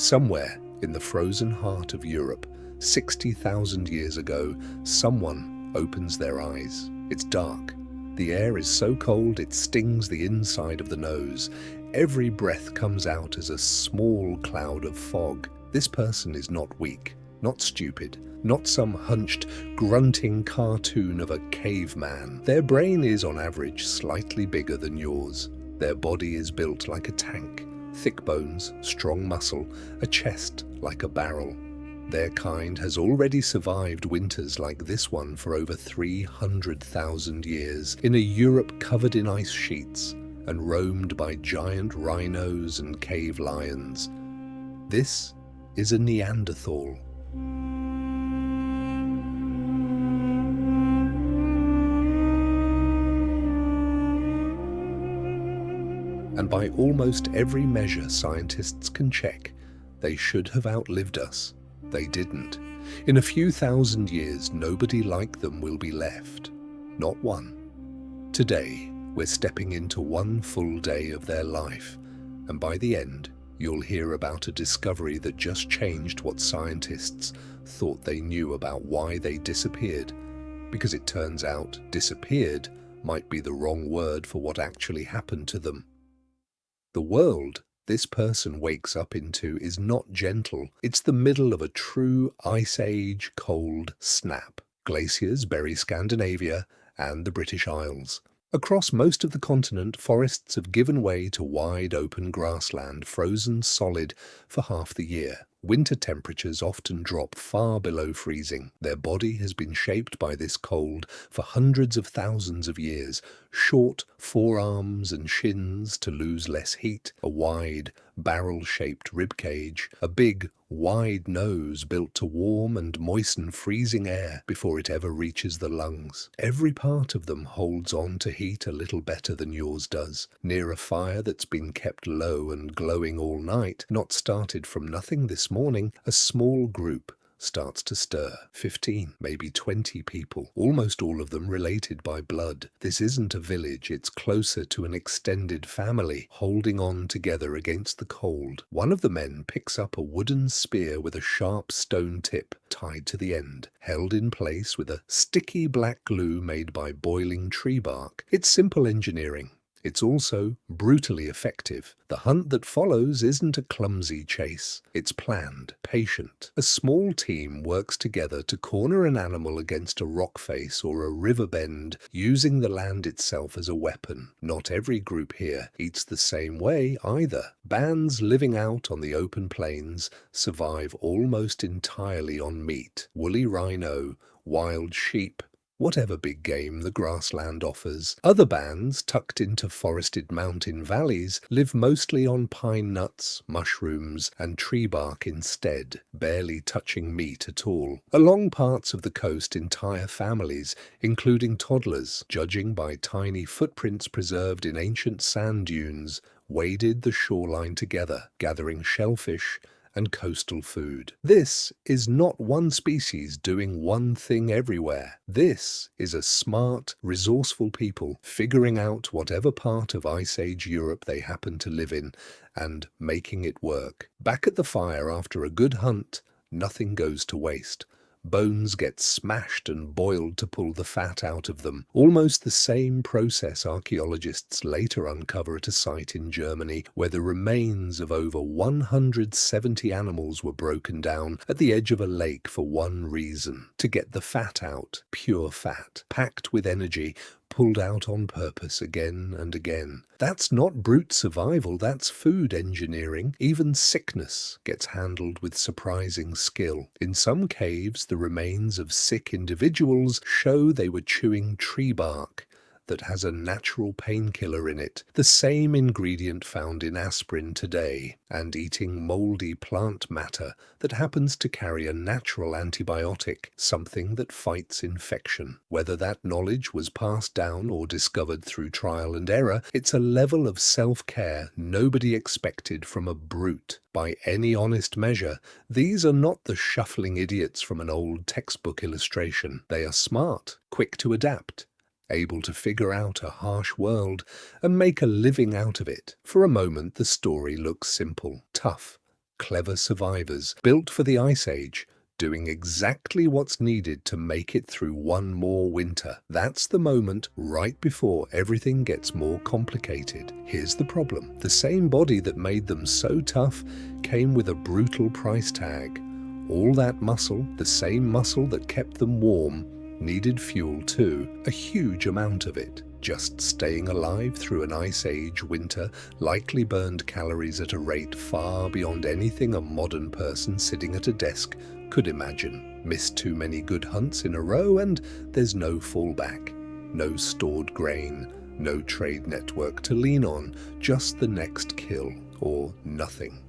Somewhere in the frozen heart of Europe, 60,000 years ago, someone opens their eyes. It's dark. The air is so cold it stings the inside of the nose. Every breath comes out as a small cloud of fog. This person is not weak, not stupid, not some hunched, grunting cartoon of a caveman. Their brain is, on average, slightly bigger than yours. Their body is built like a tank. Thick bones, strong muscle, a chest like a barrel. Their kind has already survived winters like this one for over 300,000 years in a Europe covered in ice sheets and roamed by giant rhinos and cave lions. This is a Neanderthal. And by almost every measure scientists can check, they should have outlived us. They didn't. In a few thousand years, nobody like them will be left. Not one. Today, we're stepping into one full day of their life, and by the end, you'll hear about a discovery that just changed what scientists thought they knew about why they disappeared, because it turns out disappeared might be the wrong word for what actually happened to them. The world this person wakes up into is not gentle. It's the middle of a true Ice Age cold snap. Glaciers bury Scandinavia and the British Isles. Across most of the continent, forests have given way to wide open grassland, frozen solid for half the year. Winter temperatures often drop far below freezing. Their body has been shaped by this cold for hundreds of thousands of years. Short forearms and shins to lose less heat, a wide, barrel-shaped ribcage, a big, wide nose built to warm and moisten freezing air before it ever reaches the lungs. Every part of them holds on to heat a little better than yours does. Near a fire that's been kept low and glowing all night, not started from nothing this morning, a small group starts to stir. 15, maybe 20 people, almost all of them related by blood. This isn't a village, it's closer to an extended family, holding on together against the cold. One of the men picks up a wooden spear with a sharp stone tip tied to the end, held in place with a sticky black glue made by boiling tree bark. It's simple engineering. It's also brutally effective. The hunt that follows isn't a clumsy chase. It's planned, patient. A small team works together to corner an animal against a rock face or a river bend, using the land itself as a weapon. Not every group here eats the same way either. Bands living out on the open plains survive almost entirely on meat, woolly rhino, wild sheep, whatever big game the grassland offers. Other bands, tucked into forested mountain valleys, live mostly on pine nuts, mushrooms, and tree bark instead, barely touching meat at all. Along parts of the coast, entire families, including toddlers, judging by tiny footprints preserved in ancient sand dunes, waded the shoreline together, gathering shellfish and coastal food. This is not one species doing one thing everywhere. This is a smart, resourceful people figuring out whatever part of Ice Age Europe they happen to live in and making it work. Back at the fire after a good hunt, nothing goes to waste. Bones get smashed and boiled to pull the fat out of them. Almost the same process archaeologists later uncover at a site in Germany where the remains of over 170 animals were broken down at the edge of a lake for one reason: to get the fat out, pure fat, packed with energy, pulled out on purpose again and again. That's not brute survival, that's food engineering. Even sickness gets handled with surprising skill. In some caves, the remains of sick individuals show they were chewing tree bark that has a natural painkiller in it, the same ingredient found in aspirin today, and eating moldy plant matter that happens to carry a natural antibiotic, something that fights infection. Whether that knowledge was passed down or discovered through trial and error, it's a level of self-care nobody expected from a brute. By any honest measure, these are not the shuffling idiots from an old textbook illustration. They are smart, quick to adapt, able to figure out a harsh world and make a living out of it. For a moment, the story looks simple, tough, clever survivors, built for the Ice Age, doing exactly what's needed to make it through one more winter. That's the moment right before everything gets more complicated. Here's the problem. The same body that made them so tough came with a brutal price tag. All that muscle, the same muscle that kept them warm, needed fuel too, a huge amount of it. Just staying alive through an Ice Age winter likely burned calories at a rate far beyond anything a modern person sitting at a desk could imagine. Missed too many good hunts in a row and there's no fallback. No stored grain, no trade network to lean on, just the next kill, or nothing.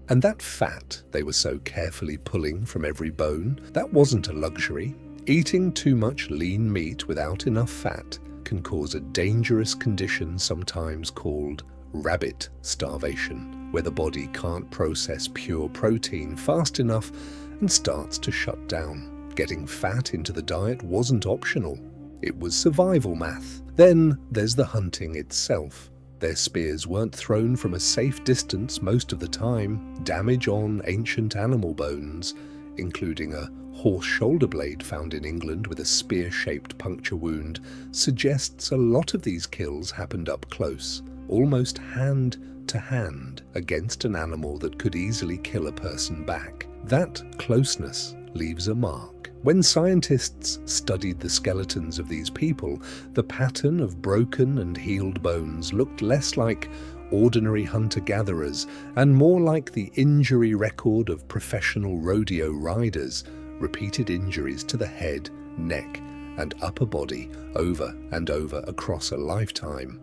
And that fat they were so carefully pulling from every bone, that wasn't a luxury. Eating too much lean meat without enough fat can cause a dangerous condition sometimes called rabbit starvation, where the body can't process pure protein fast enough and starts to shut down. Getting fat into the diet wasn't optional. It was survival math. Then there's the hunting itself. Their spears weren't thrown from a safe distance most of the time. Damage on ancient animal bones, including a horse shoulder blade found in England with a spear-shaped puncture wound, suggests a lot of these kills happened up close, almost hand to hand, against an animal that could easily kill a person back. That closeness leaves a mark. When scientists studied the skeletons of these people, the pattern of broken and healed bones looked less like ordinary hunter-gatherers and more like the injury record of professional rodeo riders, repeated injuries to the head, neck, and upper body over and over across a lifetime.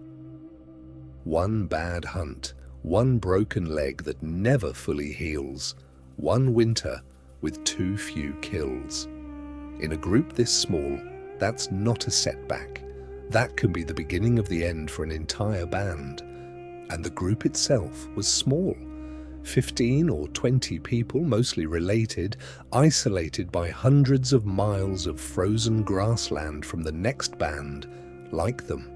One bad hunt, one broken leg that never fully heals, one winter with too few kills. In a group this small, that's not a setback. That can be the beginning of the end for an entire band. And the group itself was small. 15 or 20 people, mostly related, isolated by hundreds of miles of frozen grassland from the next band like them.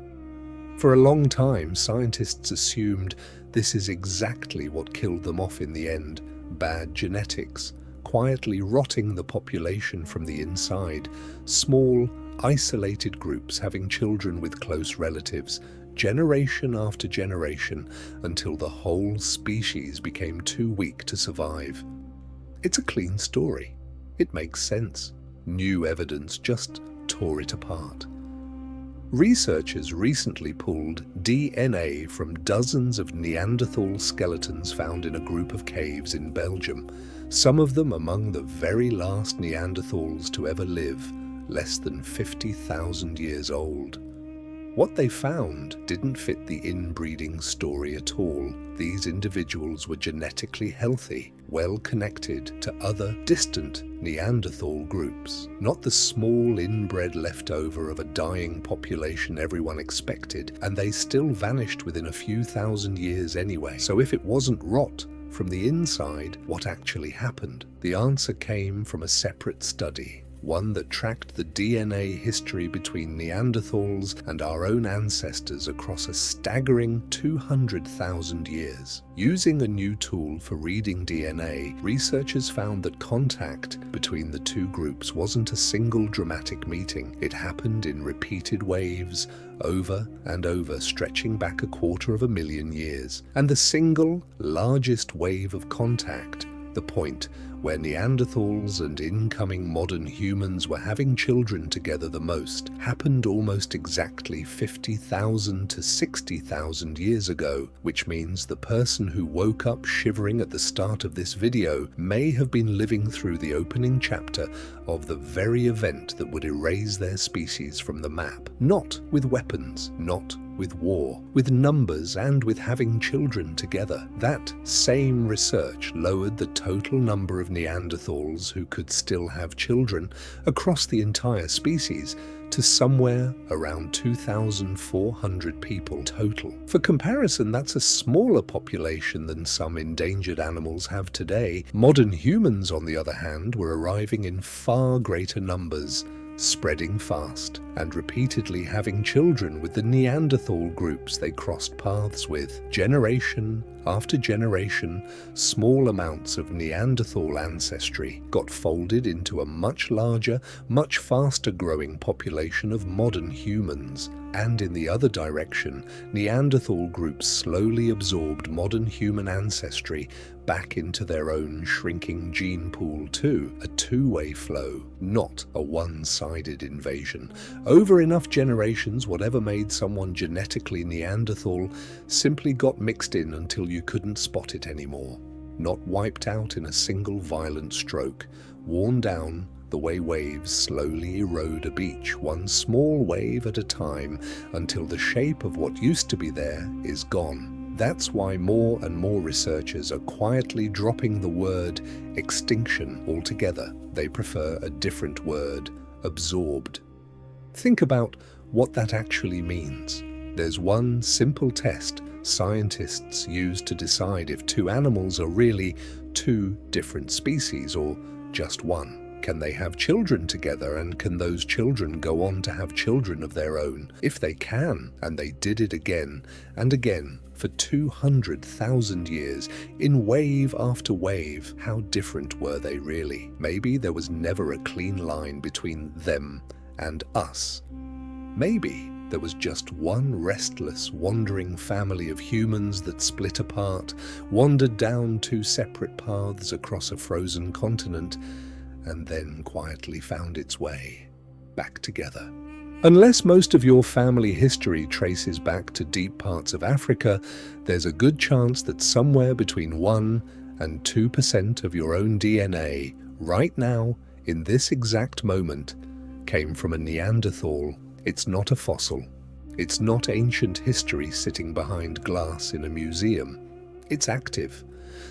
For a long time, scientists assumed this is exactly what killed them off in the end: bad genetics, quietly rotting the population from the inside, small, isolated groups having children with close relatives, generation after generation, until the whole species became too weak to survive. It's a clean story. It makes sense. New evidence just tore it apart. Researchers recently pulled DNA from dozens of Neanderthal skeletons found in a group of caves in Belgium, some of them among the very last Neanderthals to ever live, less than 50,000 years old. What they found didn't fit the inbreeding story at all. These individuals were genetically healthy, well connected to other distant Neanderthal groups, not the small inbred leftover of a dying population everyone expected, and they still vanished within a few thousand years anyway. So if it wasn't rot from the inside, what actually happened? The answer came from a separate study, one that tracked the DNA history between Neanderthals and our own ancestors across a staggering 200,000 years. Using a new tool for reading DNA, researchers found that contact between the two groups wasn't a single dramatic meeting. It happened in repeated waves, over and over, stretching back 250,000 years. And the single largest wave of contact, the point where Neanderthals and incoming modern humans were having children together the most, happened almost exactly 50,000 to 60,000 years ago, which means the person who woke up shivering at the start of this video may have been living through the opening chapter of the very event that would erase their species from the map. Not with weapons, not with war, with numbers and with having children together. That same research lowered the total number of Neanderthals who could still have children across the entire species to somewhere around 2,400 people total. For comparison, that's a smaller population than some endangered animals have today. Modern humans, on the other hand, were arriving in far greater numbers, spreading fast, and repeatedly having children with the Neanderthal groups they crossed paths with, generation After generation, small amounts of Neanderthal ancestry got folded into a much larger, much faster growing population of modern humans. And in the other direction, Neanderthal groups slowly absorbed modern human ancestry back into their own shrinking gene pool too. A two-way flow, not a one-sided invasion. Over enough generations, whatever made someone genetically Neanderthal simply got mixed in until you couldn't spot it anymore. Not wiped out in a single violent stroke, worn down the way waves slowly erode a beach, one small wave at a time, until the shape of what used to be there is gone. That's why more and more researchers are quietly dropping the word extinction altogether. They prefer a different word, absorbed. Think about what that actually means. There's one simple test scientists use to decide if two animals are really two different species or just one. Can they have children together, and can those children go on to have children of their own? If they can, and they did it again and again for 200,000 years, in wave after wave, how different were they really? Maybe there was never a clean line between them and us. Maybe there was just one restless, wandering family of humans that split apart, wandered down two separate paths across a frozen continent, and then quietly found its way back together. Unless most of your family history traces back to deep parts of Africa, there's a good chance that somewhere between 1 and 2% of your own DNA, right now, in this exact moment, came from a Neanderthal. It's not a fossil. It's not ancient history sitting behind glass in a museum. It's active.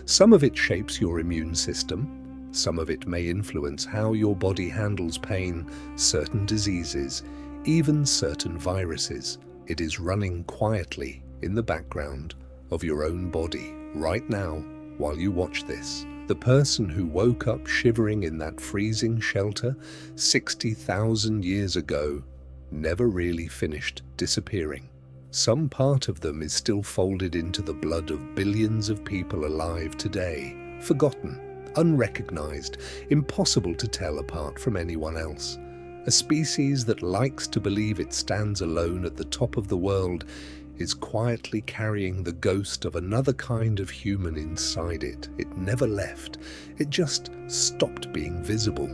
Some of it shapes your immune system. Some of it may influence how your body handles pain, certain diseases, even certain viruses. It is running quietly in the background of your own body right now while you watch this. The person who woke up shivering in that freezing shelter 60,000 years ago never really finished disappearing. Some part of them is still folded into the blood of billions of people alive today, forgotten, unrecognized, impossible to tell apart from anyone else. A species that likes to believe it stands alone at the top of the world is quietly carrying the ghost of another kind of human inside it. It never left. It just stopped being visible.